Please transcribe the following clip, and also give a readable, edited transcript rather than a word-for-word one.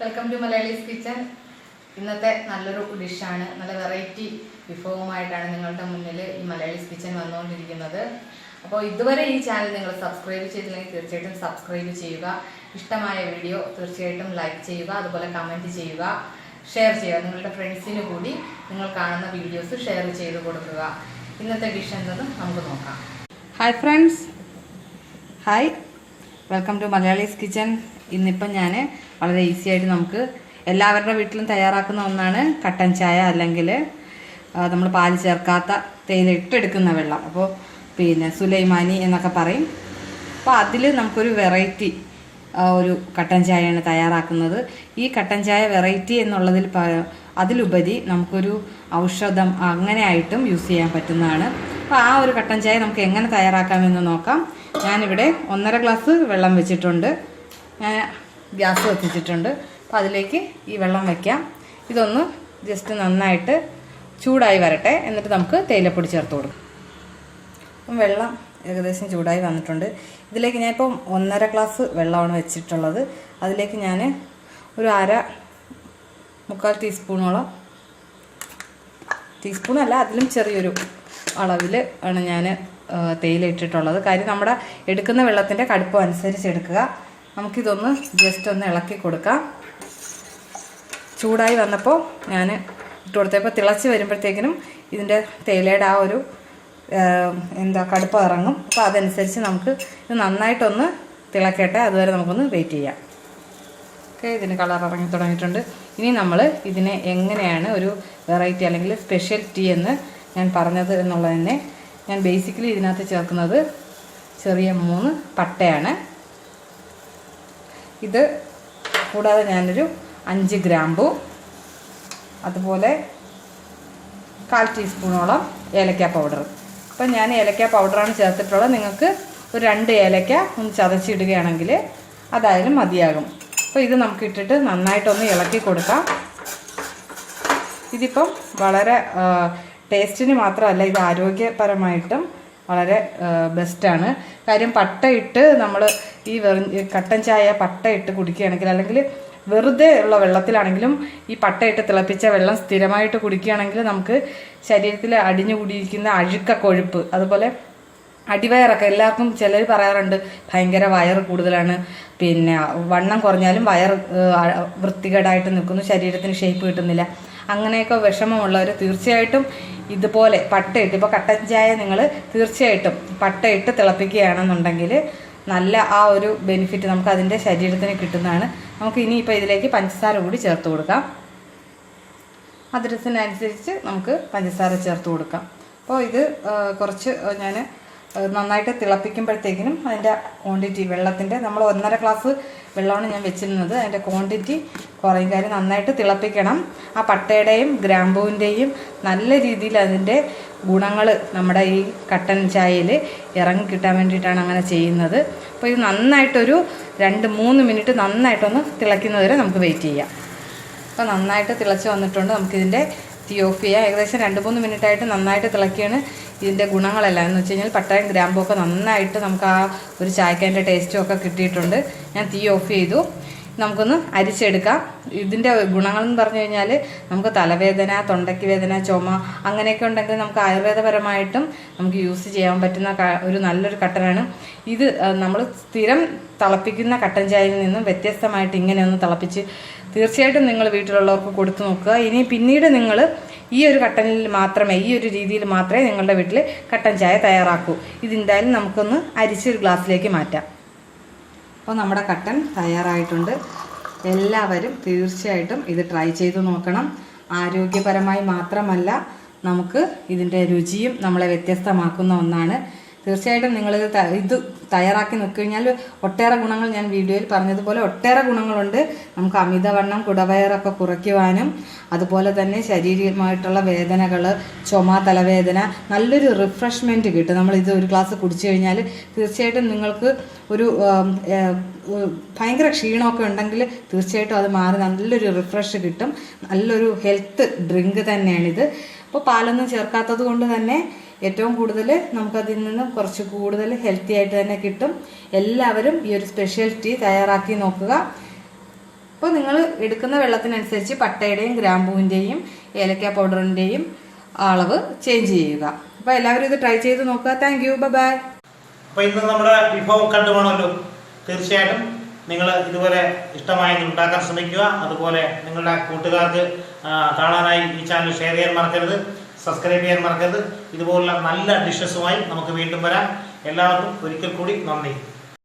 Welcome to Malayalees kitchen. ഇന്നത്തെ നല്ലൊരു ഡിഷാണ്, നല്ല വെറൈറ്റി വിഭവമായിട്ടാണ് നിങ്ങളുടെ മുന്നിൽ ഈ മലയാളീസ് കിച്ചൻ വന്നുകൊണ്ടിരിക്കുന്നത്. അപ്പോൾ ഇതുവരെ ഈ ചാനൽ നിങ്ങൾ സബ്സ്ക്രൈബ് ചെയ്തില്ലെങ്കിൽ തീർച്ചയായിട്ടും സബ്സ്ക്രൈബ് ചെയ്യുക. ഇഷ്ടമായ വീഡിയോ തീർച്ചയായിട്ടും ലൈക്ക് ചെയ്യുക, അതുപോലെ കമൻറ്റ് ചെയ്യുക, ഷെയർ ചെയ്യുക. നിങ്ങളുടെ ഫ്രണ്ട്സിന് കൂടി നിങ്ങൾ കാണുന്ന വീഡിയോസ് ഷെയർ ചെയ്ത് കൊടുക്കുക. ഇന്നത്തെ ഡിഷ് എന്തെന്ന് നമുക്ക് നോക്കാം. Hi friends, hi, welcome to Malayalees kitchen. ഇന്നിപ്പം ഞാൻ വളരെ ഈസി ആയിട്ട് നമുക്ക് എല്ലാവരുടെ വീട്ടിലും തയ്യാറാക്കുന്ന ഒന്നാണ് കട്ടൻ ചായ, അല്ലെങ്കിൽ നമ്മൾ പാല് ചേർക്കാത്ത തേയില ഇട്ടെടുക്കുന്ന വെള്ളം. അപ്പോൾ സുലൈമാനി എന്നൊക്കെ പറയും. അപ്പോൾ അതിൽ നമുക്കൊരു വെറൈറ്റി ഒരു കട്ടൻ ചായയാണ് തയ്യാറാക്കുന്നത്. ഈ കട്ടൻ ചായ വെറൈറ്റി എന്നുള്ളതിൽ അതിലുപരി നമുക്കൊരു ഔഷധം അങ്ങനെയായിട്ടും യൂസ് ചെയ്യാൻ പറ്റുന്നതാണ്. അപ്പോൾ ആ ഒരു കട്ടൻ ചായ നമുക്ക് എങ്ങനെ തയ്യാറാക്കാമെന്ന് നോക്കാം. ഞാനിവിടെ 1.5 ഗ്ലാസ് വെള്ളം വെച്ചിട്ടുണ്ട്. ഞാൻ ഗ്യാസ് കത്തിച്ചിട്ടുണ്ട്. അപ്പോൾ അതിലേക്ക് ഈ വെള്ളം വയ്ക്കാം. ഇതൊന്ന് ജസ്റ്റ് നന്നായിട്ട് ചൂടായി വരട്ടെ, എന്നിട്ട് നമുക്ക് തേയിലപ്പൊടി ചേർത്ത് കൊടുക്കാം. അപ്പം വെള്ളം ഏകദേശം ചൂടായി വന്നിട്ടുണ്ട്. ഇതിലേക്ക് ഞാനിപ്പം 1.5 ഗ്ലാസ് വെള്ളമാണ് വെച്ചിട്ടുള്ളത്. അതിലേക്ക് ഞാൻ ഒരു 1/4 ടീസ്പൂണോളം, ടീസ്പൂണല്ല അതിലും ചെറിയൊരു അളവിൽ ആണ് ഞാൻ തേയില ഇട്ടിട്ടുള്ളത്. കാര്യം നമ്മുടെ എടുക്കുന്ന വെള്ളത്തിൻ്റെ കടുപ്പം അനുസരിച്ച് എടുക്കുക. നമുക്കിതൊന്ന് ജസ്റ്റ് ഒന്ന് ഇളക്കി കൊടുക്കാം. ചൂടായി വന്നപ്പോൾ ഞാൻ ഇട്ട് കൊടുത്തപ്പോൾ തിളച്ച് വരുമ്പോഴത്തേക്കിനും ഇതിൻ്റെ തേയിലയുടെ ആ ഒരു കടുപ്പം ഇറങ്ങും. അപ്പോൾ അതനുസരിച്ച് നമുക്ക് ഇത് നന്നായിട്ടൊന്ന് തിളക്കട്ടെ, അതുവരെ നമുക്കൊന്ന് വെയിറ്റ് ചെയ്യാം. ഓക്കെ, ഇതിന് കളർ ഇറങ്ങി തുടങ്ങിയിട്ടുണ്ട്. ഇനി നമ്മൾ ഇതിനെ എങ്ങനെയാണ് ഒരു വെറൈറ്റി അല്ലെങ്കിൽ സ്പെഷ്യൽ ടീ എന്ന് ഞാൻ പറഞ്ഞത് എന്നുള്ളതിനെ ഞാൻ ബേസിക്കലി ഇതിനകത്ത് ചേർക്കുന്നത് ചെറിയ 3 പട്ടയാണ്. ഇത് കൂടാതെ ഞാനൊരു 5 ഗ്രാമ്പു, അതുപോലെ 1/4 ടീസ്പൂണോളം ഏലക്ക പൗഡർ. അപ്പം ഞാൻ ഏലക്ക പൗഡറാണ് ചേർത്തിട്ടുള്ളത്. നിങ്ങൾക്ക് ഒരു 2 ഏലക്ക ഒന്ന് ചതച്ചിടുകയാണെങ്കിൽ അതായാലും മതിയാകും. അപ്പോൾ ഇത് നമുക്ക് ഇട്ടിട്ട് നന്നായിട്ടൊന്ന് ഇളക്കി കൊടുക്കാം. ഇതിപ്പം വളരെ ടേസ്റ്റിന് മാത്രമല്ല, ഇത് ആരോഗ്യപരമായിട്ടും വളരെ ബെസ്റ്റാണ്. കാര്യം പട്ടയിട്ട് നമ്മൾ ഈ കട്ടൻ ചായ പട്ടയിട്ട് കുടിക്കുകയാണെങ്കിൽ, അല്ലെങ്കിൽ വെറുതെ ഉള്ള വെള്ളത്തിലാണെങ്കിലും ഈ പട്ടയിട്ട് തിളപ്പിച്ച വെള്ളം സ്ഥിരമായിട്ട് കുടിക്കുകയാണെങ്കിൽ നമുക്ക് ശരീരത്തിൽ അടിഞ്ഞുകൂടിയിരിക്കുന്ന അഴുക്ക കൊഴുപ്പ്, അതുപോലെ അടിവയറൊക്കെ, എല്ലാവർക്കും ചിലർ പറയാറുണ്ട് ഭയങ്കര വയറ് കൂടുതലാണ്, വണ്ണം കുറഞ്ഞാലും വയർ വൃത്തികേടായിട്ട് നിൽക്കുന്നു, ശരീരത്തിന് ഷേപ്പ് കിട്ടുന്നില്ല, അങ്ങനെയൊക്കെ വിഷമമുള്ളവർ തീർച്ചയായിട്ടും ഇതുപോലെ പട്ടയിട്ട്, ഇപ്പോൾ കട്ടൻ ചായ നിങ്ങൾ തീർച്ചയായിട്ടും പട്ടയിട്ട് തിളപ്പിക്കുകയാണെന്നുണ്ടെങ്കിൽ നല്ല ആ ഒരു ബെനിഫിറ്റ് നമുക്ക് അതിൻ്റെ ശരീരത്തിന് കിട്ടുന്നതാണ്. നമുക്ക് ഇനിയിപ്പോൾ ഇതിലേക്ക് പഞ്ചസാര കൂടി ചേർത്ത് കൊടുക്കാം. മധുരത്തിനനുസരിച്ച് നമുക്ക് പഞ്ചസാര ചേർത്ത് കൊടുക്കാം. അപ്പോൾ ഇത് കുറച്ച് ഞാൻ നന്നായിട്ട് തിളപ്പിക്കുമ്പോഴത്തേക്കിനും അതിൻ്റെ ക്വാണ്ടിറ്റി വെള്ളത്തിൻ്റെ, നമ്മൾ 1.5 ഗ്ലാസ് വെള്ളമാണ് ഞാൻ വെച്ചിരുന്നത്, അതിൻ്റെ ക്വാണ്ടിറ്റി കുറയും. കാര്യം നന്നായിട്ട് തിളപ്പിക്കണം. ആ പട്ടയുടെയും ഗ്രാമ്പൂവിൻ്റെയും നല്ല രീതിയിൽ അതിൻ്റെ ഗുണങ്ങൾ നമ്മുടെ ഈ കട്ടൻ ചായയിൽ ഇറങ്ങിക്കിട്ടാൻ വേണ്ടിയിട്ടാണ് അങ്ങനെ ചെയ്യുന്നത്. അപ്പോൾ ഇത് നന്നായിട്ടൊരു 2-3 മിനിറ്റ് നന്നായിട്ടൊന്ന് തിളയ്ക്കുന്നതുവരെ നമുക്ക് വെയിറ്റ് ചെയ്യാം. അപ്പോൾ നന്നായിട്ട് തിളച്ച് വന്നിട്ടുണ്ട്. നമുക്കിതിൻ്റെ തീ ഓഫ് ചെയ്യാം. ഏകദേശം 2-3 മിനിറ്റായിട്ട് നന്നായിട്ട് തിളക്കിയാണ് ഇതിൻ്റെ ഗുണങ്ങളെല്ലാം എന്ന് വെച്ച് കഴിഞ്ഞാൽ പട്ടയും ഗ്രാമ്പും ഒക്കെ നന്നായിട്ട് നമുക്ക് ആ ഒരു ചായക്കതിൻ്റെ ടേസ്റ്റും ഒക്കെ കിട്ടിയിട്ടുണ്ട്. ഞാൻ തീ ഓഫ് ചെയ്തു. നമുക്കൊന്ന് അരിച്ചെടുക്കാം. ഇതിൻ്റെ ഗുണങ്ങളെന്ന് പറഞ്ഞു കഴിഞ്ഞാൽ നമുക്ക് തലവേദന, തൊണ്ടയ്ക്ക് വേദന, ചുമ അങ്ങനെയൊക്കെ ഉണ്ടെങ്കിൽ നമുക്ക് ആയുർവേദപരമായിട്ടും നമുക്ക് യൂസ് ചെയ്യാൻ പറ്റുന്ന ഒരു നല്ലൊരു കട്ടനാണ് ഇത്. നമ്മൾ സ്ഥിരം തിളപ്പിക്കുന്ന കട്ടൻ ചായയിൽ നിന്നും വ്യത്യസ്തമായിട്ട് ഇങ്ങനെ ഒന്ന് തിളപ്പിച്ച് തീർച്ചയായിട്ടും നിങ്ങൾ വീട്ടിലുള്ളവർക്ക് കൊടുത്തു നോക്കുക. ഇനി പിന്നീട് നിങ്ങൾ ഈ ഒരു കട്ടനിൽ മാത്രമേ, ഈ ഒരു രീതിയിൽ മാത്രമേ നിങ്ങളുടെ വീട്ടിൽ കട്ടൻ ചായ തയ്യാറാക്കൂ. ഇതെന്തായാലും നമുക്കൊന്ന് അരിച്ചൊരു ഗ്ലാസ്സിലേക്ക് മാറ്റാം. അപ്പോൾ നമ്മുടെ കട്ടൻ തയ്യാറായിട്ടുണ്ട്. എല്ലാവരും തീർച്ചയായിട്ടും ഇത് ട്രൈ ചെയ്ത് നോക്കണം. ആരോഗ്യപരമായി മാത്രമല്ല, നമുക്ക് ഇതിൻ്റെ രുചിയും നമ്മളെ വ്യത്യസ്തമാക്കുന്ന ഒന്നാണ്. തീർച്ചയായിട്ടും നിങ്ങളിത് തയ്യാറാക്കി നോക്കിക്കഴിഞ്ഞാൽ ഒട്ടേറെ ഗുണങ്ങൾ, ഞാൻ വീഡിയോയിൽ പറഞ്ഞതുപോലെ ഒട്ടേറെ ഗുണങ്ങളുണ്ട്. നമുക്ക് അമിതവണ്ണം, കുടവയറൊക്കെ കുറയ്ക്കുവാനും, അതുപോലെ തന്നെ ശാരീരികമായിട്ടുള്ള വേദനകൾ, ചുമ, തലവേദന, നല്ലൊരു റിഫ്രഷ്മെൻറ്റ് കിട്ടും. നമ്മളിത് ഒരു ഗ്ലാസ് കുടിച്ചു കഴിഞ്ഞാൽ തീർച്ചയായിട്ടും നിങ്ങൾക്ക് ഒരു ഭയങ്കര ക്ഷീണമൊക്കെ ഉണ്ടെങ്കിൽ തീർച്ചയായിട്ടും അത് മാറി നല്ലൊരു റിഫ്രഷ് കിട്ടും. നല്ലൊരു ഹെൽത്ത് ഡ്രിങ്ക് തന്നെയാണിത്. അപ്പോൾ പാലൊന്നും ചേർക്കാത്തത് കൊണ്ട് തന്നെ ഏറ്റവും കൂടുതൽ നമുക്കതിൽ നിന്നും കുറച്ച് കൂടുതൽ ഹെൽത്തി ആയിട്ട് തന്നെ കിട്ടും. എല്ലാവരും ഈ ഒരു സ്പെഷ്യൽ ടീ തയ്യാറാക്കി നോക്കുക. അപ്പോൾ നിങ്ങൾ എടുക്കുന്ന വെള്ളത്തിനനുസരിച്ച് പട്ടയുടെയും ഗ്രാമ്പൂവിൻ്റെയും ഏലക്ക പൗഡറിൻ്റെയും അളവ് ചേഞ്ച് ചെയ്യുക. അപ്പോൾ എല്ലാവരും ഇത് ട്രൈ ചെയ്ത് നോക്കുക. Thank you, bye. അപ്പോൾ ഇന്ന് നമ്മുടെ വിഭവം കണ്ടുപോകണമല്ലോ. തീർച്ചയായിട്ടും നിങ്ങൾ ഇതുപോലെ ഇഷ്ടമായെങ്കിൽ ഉണ്ടാക്കാൻ ശ്രമിക്കുക. അതുപോലെ നിങ്ങളുടെ കൂട്ടുകാർക്ക് കാണാനായി ഈ ചാനൽ ഷെയർ ചെയ്യാൻ മറക്കരുത്, സബ്സ്ക്രൈബ് ചെയ്യാൻ മറക്കരുത്. ഇതുപോലുള്ള നല്ല ഡിഷസുമായി നമുക്ക് വീണ്ടും വരാം. എല്ലാവർക്കും ഒരിക്കൽ കൂടി നന്ദി.